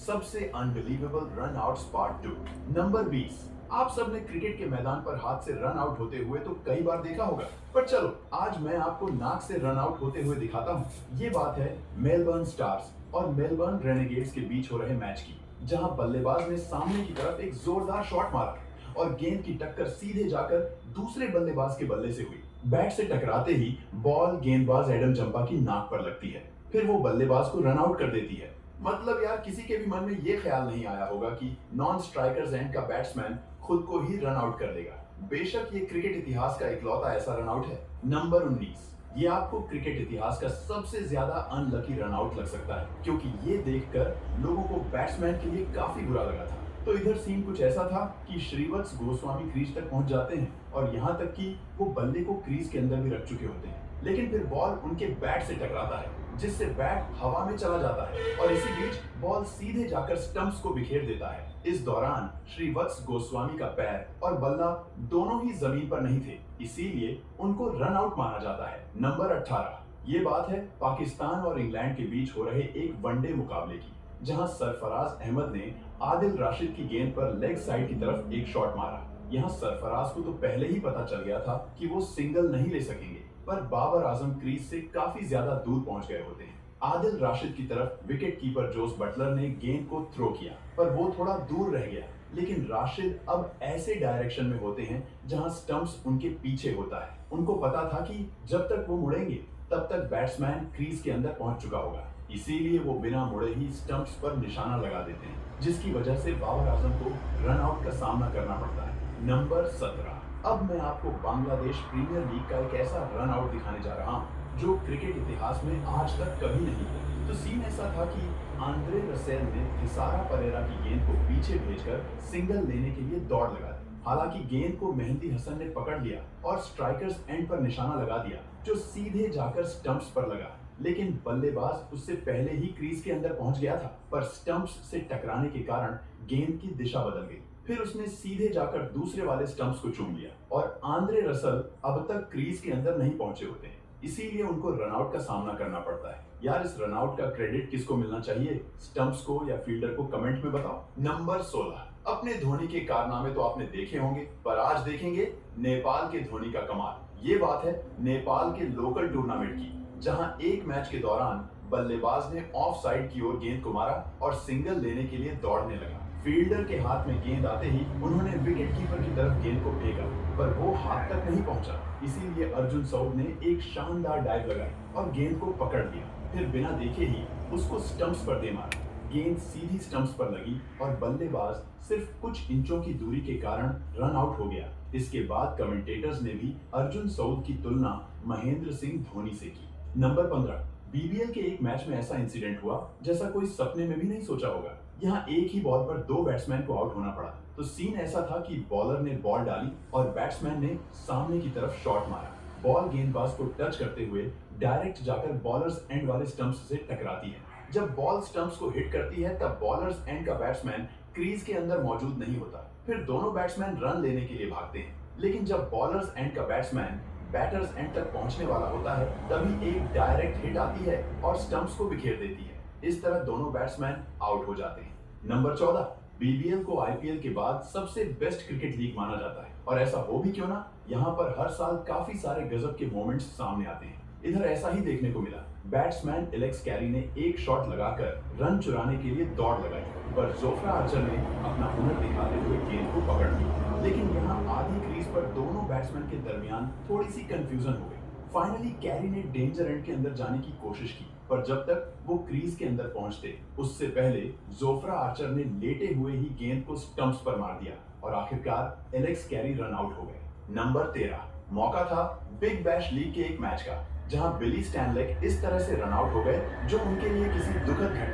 सबसे unbelievable run outs part 2। Number 20। आप सबने क्रिकेट के मैदान पर हाथ से रन आउट होते हुए तो कई बार देखा होगा, पर चलो आज मैं आपको नाक से रन आउट होते हुए दिखाता हूँ। ये बात है मेलबर्न स्टार्स और मेलबर्न रेनेगेड्स के बीच हो रहे मैच की, जहां बल्लेबाज ने सामने की तरफ एक जोरदार शॉट मारा और गेंद की टक्कर सीधे जाकर दूसरे बल्लेबाज के बल्ले से हुई। बैट से टकराते ही बॉल गेंदबाज एडम जंपा की नाक पर लगती है, फिर वो बल्लेबाज को रन आउट कर देती है। मतलब यार, किसी के भी मन में ये ख्याल नहीं आया होगा कि नॉन स्ट्राइकर्स एंड का बैट्समैन खुद को ही रन आउट कर देगा। बेशक ये क्रिकेट इतिहास का इकलौता ऐसा रन आउट है। नंबर 19। ये आपको क्रिकेट इतिहास का सबसे ज्यादा अनलकी रन आउट लग सकता है, क्योंकि ये देखकर लोगों को बैट्समैन के लिए काफी बुरा लगा था। तो इधर सीन कुछ ऐसा था कि श्रीवत्स गोस्वामी क्रीज तक पहुंच जाते हैं और यहाँ तक कि वो बल्ले को क्रीज के अंदर भी रख चुके होते हैं, लेकिन फिर बॉल उनके बैट से टकराता है, जिससे बैट हवा में चला जाता है और इसी बीच बॉल सीधे जाकर स्टंप्स को बिखेर देता है। इस दौरान श्रीवत्स गोस्वामी का पैर और बल्ला दोनों ही जमीन पर नहीं थे, इसीलिए उनको रन आउट माना जाता है। नंबर 18। ये बात है पाकिस्तान और इंग्लैंड के बीच हो रहे एक वनडे मुकाबले की, जहां सरफराज अहमद ने आदिल राशिद की गेंद पर लेग साइड की तरफ एक शॉट मारा। यहाँ सरफराज को तो पहले ही पता चल गया था कि वो सिंगल नहीं ले सकेंगे, पर बाबर आजम क्रीज से काफी ज्यादा दूर पहुंच गए होते हैं। आदिल राशिद की तरफ विकेट कीपर जोस बटलर ने गेंद को थ्रो किया, पर वो थोड़ा दूर रह गया, लेकिन राशिद अब ऐसे डायरेक्शन में होते हैं जहां स्टंप्स उनके पीछे होता है। उनको पता था कि जब तक वो मुड़ेंगे तब तक बैट्समैन क्रीज के अंदर पहुंच चुका होगा, इसीलिए वो बिना मुड़े ही स्टंप्स पर निशाना लगा देते हैं, जिसकी वजह से बाबर आजम को रन आउट का सामना करना पड़ता है। नंबर 17। अब मैं आपको बांग्लादेश प्रीमियर लीग का एक ऐसा रन आउट दिखाने जा रहा हूँ जो क्रिकेट इतिहास में आज तक कभी नहीं हुआ। तो सीन ऐसा था कि आंद्रे रसेल ने थिसारा परेरा की गेंद को पीछे भेजकर सिंगल लेने के लिए दौड़ लगा दी। हालांकि गेंद को मेहंदी हसन ने पकड़ लिया और स्ट्राइकर्स एंड पर निशाना लगा दिया, जो सीधे जाकर स्टंप्स पर लगा, लेकिन बल्लेबाज उससे पहले ही क्रीज के अंदर पहुंच गया था, पर स्टंप्स से टकराने के कारण गेंद की दिशा बदल गई। फिर उसने सीधे जाकर दूसरे वाले स्टंप्स को चूम लिया और आंद्रे रसल अब तक क्रीज के अंदर नहीं पहुंचे होते हैं, इसीलिए उनको रनआउट का सामना करना पड़ता है। यार, इस रनआउट का क्रेडिट किसको मिलना चाहिए? स्टंप्स को या फील्डर को? कमेंट में बताओ। नंबर 16। अपने धोनी के कारनामे तो आपने देखे होंगे, पर आज देखेंगे नेपाल के धोनी का कमाल। ये बात है नेपाल के लोकल टूर्नामेंट की, जहां एक मैच के दौरान बल्लेबाज ने ऑफ साइड की ओर गेंद को मारा और सिंगल लेने के लिए दौड़ने लगा। फील्डर के हाथ में गेंद आते ही उन्होंने विकेट कीपर की तरफ गेंद को फेंका, पर वो हाथ तक नहीं पहुंचा, इसीलिए अर्जुन सऊद ने एक शानदार डाइव लगाई और गेंद को पकड़ लिया, फिर बिना देखे ही उसको स्टंप्स पर दे मारा। गेंद सीधी स्टंप्स पर लगी और बल्लेबाज सिर्फ कुछ इंचों की दूरी के कारण रन आउट हो गया। इसके बाद कमेंटेटर्स ने भी अर्जुन सऊद की तुलना महेंद्र सिंह धोनी से की। नंबर 15। बीबीएल के एक मैच में ऐसा इंसिडेंट हुआ जैसा कोई सपने में भी नहीं सोचा होगा। यहाँ एक ही बॉल पर दो बैट्समैन को आउट होना पड़ा। तो सीन ऐसा था कि बॉलर ने बॉल डाली और बैट्समैन ने सामने की तरफ शॉट मारा। बॉल गेंदबाज को टच करते हुए डायरेक्ट जाकर बॉलर्स एंड वाले स्टंप्स से टकराती है। जब बॉल स्टंप्स को हिट करती है तब बॉलर्स एंड का बैट्समैन क्रीज के अंदर मौजूद नहीं होता। फिर दोनों बैट्समैन रन लेने के लिए भागते हैं, लेकिन जब बॉलर्स एंड का बैट्समैन बैटर्स एंड तक पहुंचने वाला होता है तभी एक डायरेक्ट हिट आती है और स्टंप्स को बिखेर देती है। इस तरह दोनों बैट्समैन आउट हो जाते हैं। नंबर 14। बीबीएल को आईपीएल के बाद सबसे बेस्ट क्रिकेट लीग माना जाता है, और ऐसा हो भी क्यों ना, यहाँ पर हर साल काफी सारे गजब के मोमेंट्स सामने आते हैं। इधर ऐसा ही देखने को मिला। बैट्समैन एलेक्स कैरी ने एक शॉट लगाकर रन चुराने के लिए दौड़ लगाई, पर जोफ्रा आर्चर ने अपना हुनर दिखाते हुए गेंद को पकड़ लिया, लेकिन यहाँ आधी क्रीज पर दोनों बैट्समैन के दरमियान थोड़ी सी कंफ्यूजन हो गई। फाइनली कैरी ने डेंजर एंड के अंदर जाने की कोशिश की, पर जब तक वो क्रीज के अंदर पहुंचते उससे पहले जोफ्रा आर्चर ने लेटे हुए ही गेंद को स्टंप्स पर मार दिया और आखिरकार एलेक्स कैरी रन आउट हो गए। नंबर 13। मौका था बिग बैश लीग के एक मैच का, जहां बिली स्टैनलेक इस तरह से रन आउट हो गए जो उनके लिए किसी दुखद घटना